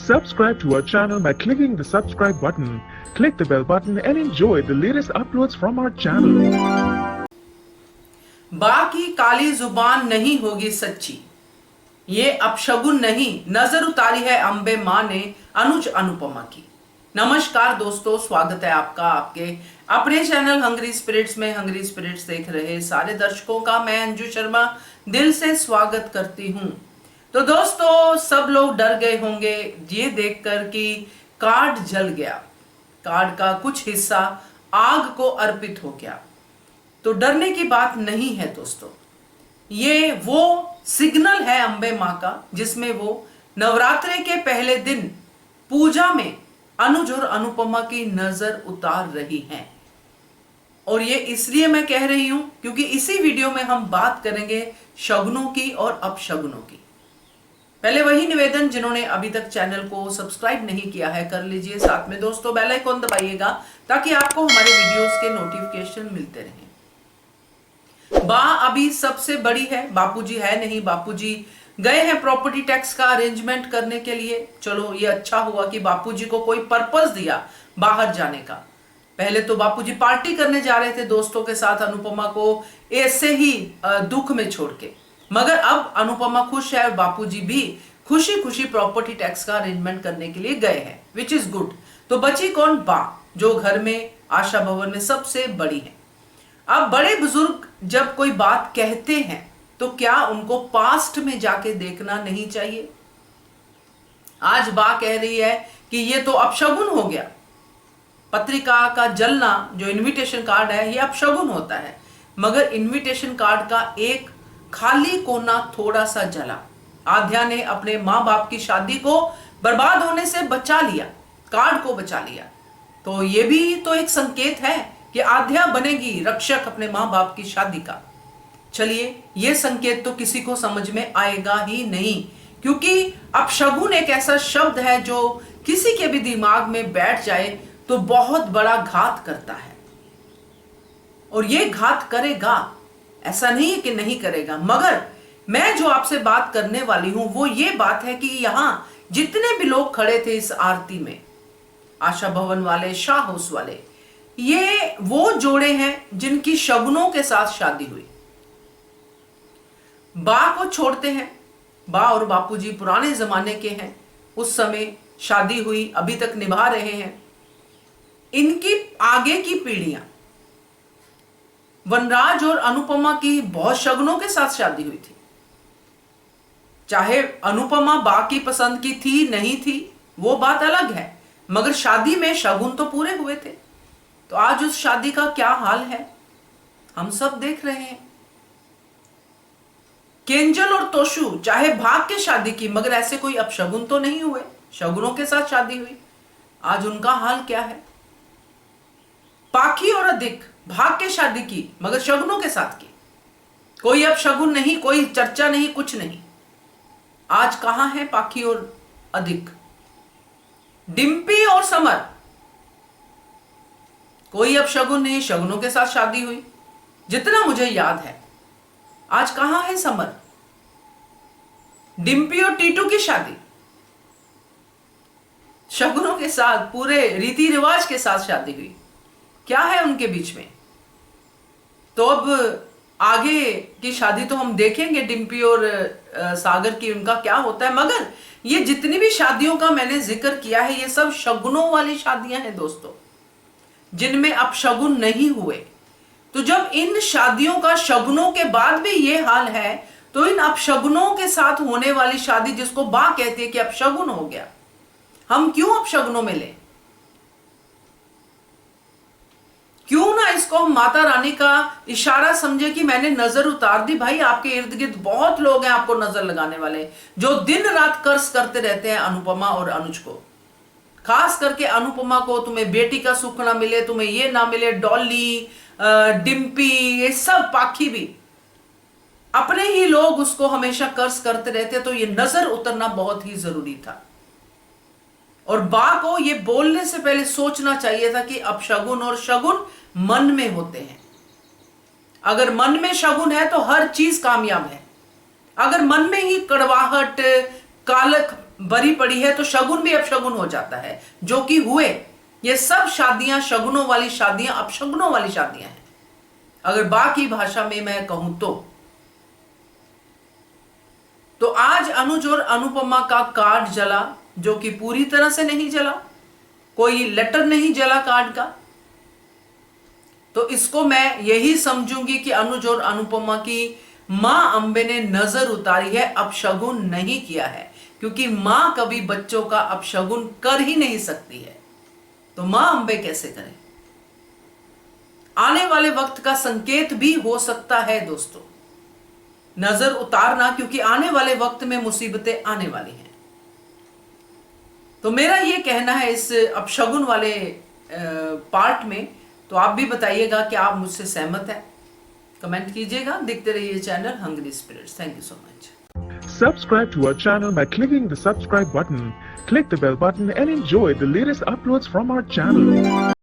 Subscribe to our channel by clicking the subscribe button. Click the bell button and enjoy the latest uploads from our channel. बा की काली जुबान नहीं होगी सच्ची, ये अपशगुन नहीं नजर उतारी है अंबे मां ने अनुज अनुपमा की। नमस्कार दोस्तों, स्वागत है आपका आपके अपने चैनल हंग्री स्पिरिट्स में। हंग्री स्पिरिट्स देख रहे सारे दर्शकों का मैं अंजू शर्मा दिल से स्वागत करती हूं। तो दोस्तों, सब लोग डर गए होंगे ये देखकर कि कार्ड जल गया, कार्ड का कुछ हिस्सा आग को अर्पित हो गया। तो डरने की बात नहीं है दोस्तों, ये वो सिग्नल है अंबे मां का जिसमें वो नवरात्रे के पहले दिन पूजा में अनुज और अनुपमा की नजर उतार रही हैं। और ये इसलिए मैं कह रही हूं क्योंकि इसी वीडियो में हम बात करेंगे शगुनों की और अपशगुनों की। पहले वही निवेदन, जिन्होंने अभी तक चैनल को सब्सक्राइब नहीं किया है कर लीजिए, साथ में दोस्तों बेल आइकन दबाइएगा ताकि आपको हमारे वीडियोस के नोटिफिकेशन मिलते रहें। बा अभी सबसे बड़ी है, बापूजी है नहीं। बापूजी गए हैं प्रॉपर्टी टैक्स का अरेंजमेंट करने के लिए। चलो ये अच्छा हुआ कि बापूजी को कोई पर्पस दिया बाहर जाने का। पहले तो बापूजी पार्टी करने जा रहे थे दोस्तों के साथ अनुपमा को ऐसे ही दुख में छोड़ के, मगर अब अनुपमा खुश है और बापूजी भी खुशी खुशी प्रॉपर्टी टैक्स का अरेंजमेंट करने के लिए गए हैं, विच इज गुड। तो बची कौन? बा, जो घर में आशा भवन में सबसे बड़ी है। अब बड़े बुजुर्ग जब कोई बात कहते हैं तो क्या उनको पास्ट में जाके देखना नहीं चाहिए? आज बा कह रही है कि ये तो अपशगुन हो गया। पत्रिका का जलना, जो इनविटेशन कार्ड है, ये अपशगुन होता है, मगर इनविटेशन कार्ड का एक खाली कोना थोड़ा सा जला। आध्या ने अपने मां बाप की शादी को बर्बाद होने से बचा लिया, कार्ड को बचा लिया। तो ये भी तो एक संकेत है कि आध्या बनेगी रक्षक अपने मां बाप की शादी का। चलिए, ये संकेत तो किसी को समझ में आएगा ही नहीं, क्योंकि अपशगुन एक ऐसा शब्द है जो किसी के भी दिमाग में बैठ जाए तो बहुत बड़ा घात करता है। और ये घात करेगा, ऐसा नहीं है कि नहीं करेगा। मगर मैं जो आपसे बात करने वाली हूं वो ये बात है कि यहां जितने भी लोग खड़े थे इस आरती में, आशा भवन वाले, शाह हाउस वाले, ये वो जोड़े हैं जिनकी शगुनों के साथ शादी हुई। बा को छोड़ते हैं, बा और बापूजी पुराने जमाने के हैं, उस समय शादी हुई, अभी तक निभा रहे हैं। इनकी आगे की पीढ़ियां, वनराज और अनुपमा की बहुत शगुनों के साथ शादी हुई थी। चाहे अनुपमा बा की पसंद की थी नहीं थी वो बात अलग है, मगर शादी में शगुन तो पूरे हुए थे। तो आज उस शादी का क्या हाल है हम सब देख रहे हैं। केंजल और तोशु चाहे भाग के शादी की, मगर ऐसे कोई अपशगुन तो नहीं हुए, शगुनों के साथ शादी हुई। आज उनका हाल क्या है? पाखी और अधिक भाग के शादी की, मगर शगुनों के साथ की, कोई अपशगुन नहीं, कोई चर्चा नहीं, कुछ नहीं। आज कहां है पाखी और अधिक? डिम्पी और समर, कोई अपशगुन नहीं, शगुनों के साथ शादी हुई जितना मुझे याद है। आज कहां है समर? डिम्पी और टीटू की शादी शगुनों के साथ, पूरे रीति रिवाज के साथ शादी हुई। क्या है उनके बीच में? तो अब आगे की शादी तो हम देखेंगे डिम्पी और सागर की, उनका क्या होता है। मगर ये जितनी भी शादियों का मैंने जिक्र किया है, ये सब शगुनों वाली शादियां हैं दोस्तों, जिनमें अपशगुन नहीं हुए। तो जब इन शादियों का शगुनों के बाद भी ये हाल है, तो इन अपशगुनों के साथ होने वाली शादी, जिसको बा कहती है कि अपशगुन हो गया, हम क्यों अपशगुनों में लें? क्यों ना इसको हम माता रानी का इशारा समझे कि मैंने नजर उतार दी। भाई, आपके इर्द गिर्द बहुत लोग हैं आपको नजर लगाने वाले, जो दिन रात कर्ज करते रहते हैं अनुपमा और अनुज को। खास करके अनुपमा को, तुम्हें बेटी का सुख ना मिले, तुम्हें ये ना मिले, डॉली, डिम्पी, ये सब पाखी भी अपने ही लोग उसको हमेशा कर्ज करते रहते। तो ये नजर उतरना बहुत ही जरूरी था। और बा को ये बोलने से पहले सोचना चाहिए था कि अपशगुन और शगुन मन में होते हैं। अगर मन में शगुन है तो हर चीज कामयाब है। अगर मन में ही कड़वाहट, भरी पड़ी है तो शगुन भी अपशगुन हो जाता है, जो कि हुए। ये सब शादियां शगुनों वाली शादियां अपशगुनों वाली शादियां हैं, अगर बाकी भाषा में मैं कहूं तो आज अनुज और अनुपमा का कार्ड जला, जो कि पूरी तरह से नहीं जला, कोई लेटर नहीं जला कार्ड का। तो इसको मैं यही समझूंगी कि अनुज और अनुपमा की मां अंबे ने नजर उतारी है, अपशगुन नहीं किया है, क्योंकि मां कभी बच्चों का अपशगुन कर ही नहीं सकती है, तो मां अंबे कैसे करें। आने वाले वक्त का संकेत भी हो सकता है दोस्तों, नजर उतारना, क्योंकि आने वाले वक्त में मुसीबतें आने वाली हैं। तो मेरा यह कहना है इस अपशगुन वाले पार्ट में। तो आप भी बताइएगा कि आप मुझसे सहमत हैं, कमेंट कीजिएगा। देखते रहिए channel hungry spirits. Thank you so much. Subscribe to our channel by clicking the subscribe button. Click the bell button and enjoy the latest uploads from our channel.